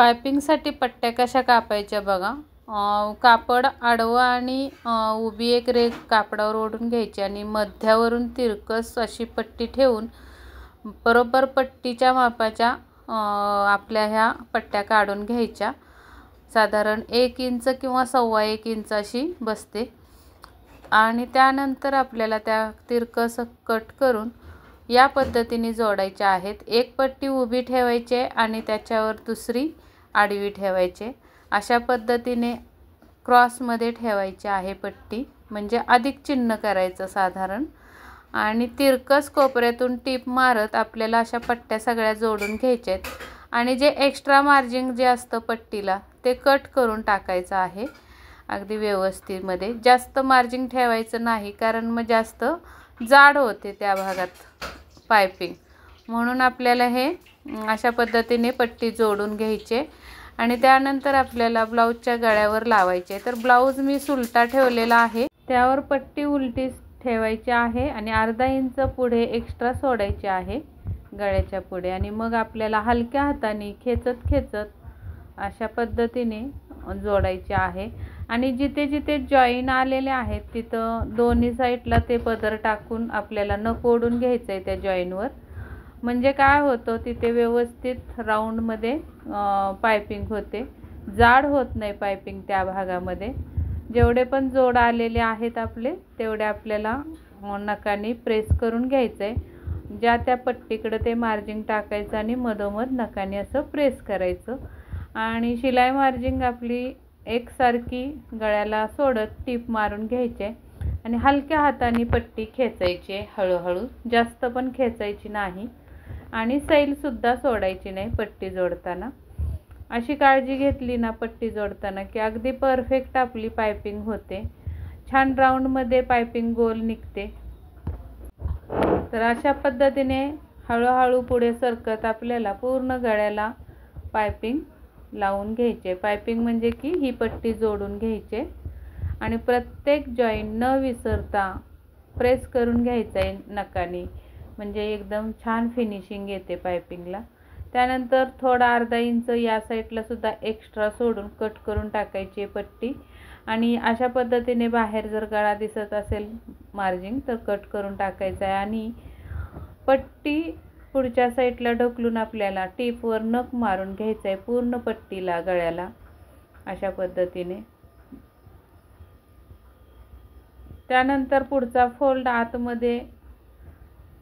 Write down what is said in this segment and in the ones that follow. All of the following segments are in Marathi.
पायपिंगसाठी पट्ट्या कशा कापायच्या बघा. कापड आडवं आणि उभी एक रेघ कापडावर ओढून घ्यायची आणि मध्यावरून तिरकस अशी पट्टी ठेवून बरोबर पट्टीच्या मापाच्या आपल्या ह्या पट्ट्या काढून घ्यायच्या. साधारण 1 इंच किंवा 1.25 इंच अशी बसते. आणि त्यानंतर आपल्याला त्या तिरकस कट करून या पद्धतीने जोडायच्या आहेत. एक पट्टी उभी ठेवायची आणि त्याच्यावर दुसरी आडवी ठेवायची. अशा पद्धतीने क्रॉसमध्ये ठेवायची आहे पट्टी, म्हणजे अधिक चिन्ह करायचं साधारण. आणि तिरकस कोपऱ्यातून टीप मारत आपल्याला अशा पट्ट्या सगळ्या जोडून घ्यायच्या आहेत. आणि जे एक्स्ट्रा मार्जिन जे असतं पट्टीला ते कट करून टाकायचं आहे अगदी व्यवस्थितमध्ये. जास्त मार्जिन ठेवायचं नाही, कारण मग जास्त जाड होते त्या भागात पायपिंग. म्हणून आपल्याला हे अशा पद्धतीने पट्टी जोडून घ्यायचे. आणि त्यानंतर आपल्याला ब्लाऊजच्या गळ्यावर लावायचे. तर ब्लाऊज मी सुलटा ठेवलेला आहे, त्यावर पट्टी उलटी ठेवायची आहे आणि अर्धा इंच पुढे एक्स्ट्रा सोडायचे आहे गळ्याच्या पुढे. आणि मग आपल्याला हलक्या हाताने खेचत खेचत अशा पद्धतीने जोडायचे आहे. आणि जिथे जिथे जॉईन आलेले आहेत तिथं दोन्ही साईडला ते पदर टाकून आपल्याला नख ओढून घ्यायचं आहे त्या जॉईनवर. म्हणजे काय होतं, तिथे व्यवस्थित राऊंडमध्ये पायपिंग होते, जाड होत नाही पायपिंग त्या भागामध्ये. जेवढे पण जोड आलेले आहेत आपले तेवढे आपल्याला नखाने प्रेस करून घ्यायचं आहे. ज्या त्या पट्टीकडे ते मार्जिंग टाकायचं आणि मधोमध नखाने असं प्रेस करायचं. आणि शिलाई मार्जिंग आपली एकसारखी गळ्याला सोडत टीप मारून घ्यायचे आणि हलक्या हाताने पट्टी खेचायची हळूहळू, जास्त पण खेचायची नाही. आणि सैलसुद्धा सोडायची नाही पट्टी जोडताना. अशी काळजी घेतली ना पट्टी जोडताना की अगदी परफेक्ट आपली पायपिंग होते. छान राऊंडमध्ये पायपिंग गोल निघते. तर अशा पद्धतीने हळूहळू पुढे सरकत आपल्याला पूर्ण गळ्याला पायपिंग लावून घ्यायचे. पायपिंग म्हणजे की ही पट्टी जोडून घ्यायचे आणि प्रत्येक जॉईंट न विसरता प्रेस करून घ्यायचं आहे नखाने, म्हणजे एकदम छान फिनिशिंग येते पायपिंगला. त्यानंतर थोडा अर्धा इंच या साईडला सुद्धा एक्स्ट्रा सोडून कट करून टाकायची पट्टी. आणि अशा पद्धतीने बाहेर जर गळा दिसत असेल मार्जिंग तर कट करून टाकायचं आहे. आणि पट्टी पुढच्या साईडला ढकलून आपल्याला टीपवर नख मारून घ्यायचं आहे पूर्ण पट्टीला गळ्याला अशा पद्धतीने. त्यानंतर पुढचा फोल्ड आतमध्ये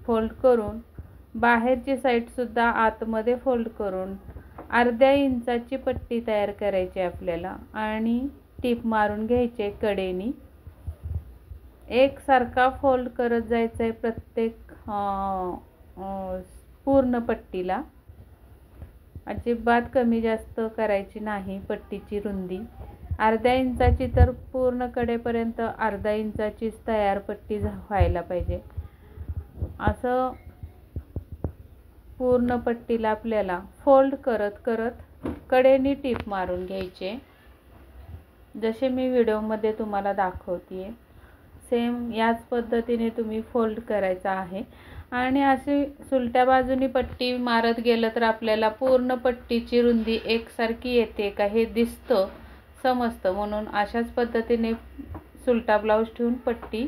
फोल्ड करून बाहेरची साईडसुद्धा आतमध्ये फोल्ड करून अर्ध्या इंचाची पट्टी तयार करायची आपल्याला. आणि टीप मारून घ्यायचे कडेनी. एकसारखा फोल्ड करत जायचं आहे प्रत्येक पूर्ण पट्टीला. अजिबात कमी जास्त करायची नाही पट्टीची रुंदी. अर्ध्या इंचाची तर पूर्ण कडेपर्यंत अर्धा इंचाचीच तयार पट्टी व्हायला पाहिजे. असं पूर्ण पट्टीला आपल्याला फोल्ड करत करत कडेनी टीप मारून घ्यायचे, जसे मी व्हिडिओमध्ये तुम्हाला दाखवते सेम याच पद्धतीने तुम्ही फोल्ड करायचा आहे. आणि अशी सुलट्या बाजूनी पट्टी मारत गेलं तर आपल्याला पूर्ण पट्टीची रुंदी एकसारखी येते का हे दिसतं, समजतं. म्हणून अशाच पद्धतीने सुलटा ब्लाऊज ठेवून पट्टी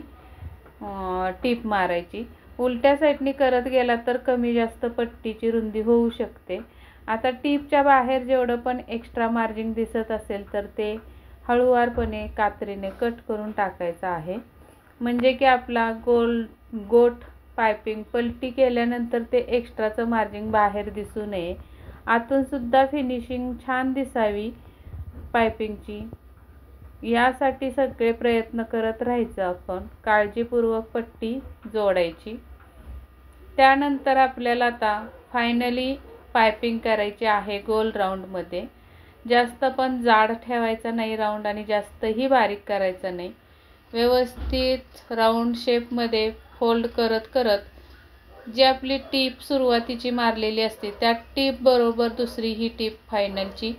टीप मारायची. उलट्या साईडनी करत गेला तर कमी जास्त पट्टीची रुंदी होऊ शकते. आता टीपच्या बाहेर जेवढं पण एक्स्ट्रा मार्जिन दिसत असेल तर ते हळूवारपणे कात्रीने कट करून टाकायचं आहे, म्हणजे की आपला गोट पायपिंग पलटी केल्यानंतर ते एक्स्ट्राचं मार्जिन बाहेर दिसू नये. आतून सुद्धा फिनिशिंग छान दिसावी पायपिंगची, यासाठी सगळे प्रयत्न करत राहायचं आपण. काळजीपूर्वक पट्टी जोडायची. त्यानंतर आपल्याला आता फायनली पायपिंग करायची आहे गोल राऊंडमध्ये. जास्त पण जाड ठेवायचा नाही राऊंड आणि जास्तही बारीक करायचं नाही. व्यवस्थित राऊंड शेपमध्ये फोल्ड करत करत जी आपली टीप सुरुवातीची मारलेली असते त्या टीप बरोबर दुसरी ही टीप फायनलची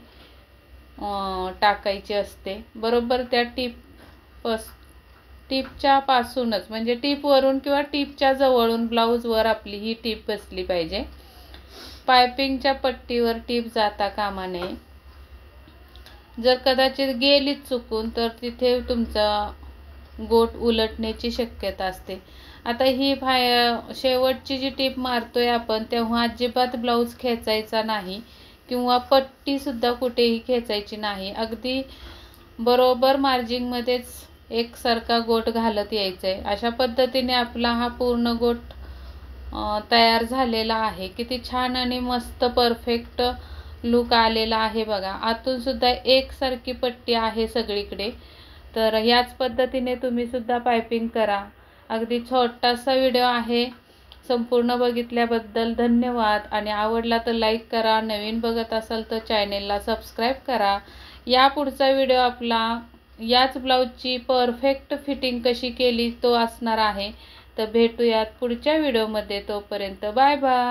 टाकायची असते. बरोबर त्या टीपच्या पासूनच, म्हणजे टीपवरून किंवा टीपच्या जवळून ब्लाऊजवर आपली ही टीप बसली पाहिजे. पायपिंगच्या पट्टीवर टीप जाता कामा नये. जर कदाचित गेलीच चुकून तर तिथे तुमचा गोट उलटण्याची शक्यता असते. आता ही शेवटची जी टीप मारतोय आपण तेव्हा अजिबात ब्लाऊज खेचायचा नाही किंवा पट्टीसुद्धा कुठेही खेचायची नाही. अगदी बरोबर मार्जिंगमध्येच एकसारखा गोट घालत यायचा आहे. अशा पद्धतीने आपला हा पूर्ण गोट तयार झालेला आहे. किती छान आणि मस्त परफेक्ट लुक आलेला आहे बघा. आतून सुद्धा एकसारखी पट्टी आहे सगळीकडे. तर ह्याच पद्धतीने तुम्ही सुद्धा पायपिंग करा. अगदी छोटासा व्हिडिओ आहे. संपूर्ण बघितल्याबद्दल धन्यवाद आणि आवडला तर लाईक करा. नवीन बघत असाल तर चॅनेलला सबस्क्राईब करा. या पुढचा व्हिडिओ आपला याच ब्लाऊजची परफेक्ट फिटिंग कशी केली तो असणार आहे. तर भेटूयात पुढच्या व्हिडिओमध्ये. तोपर्यंत बाय बाय.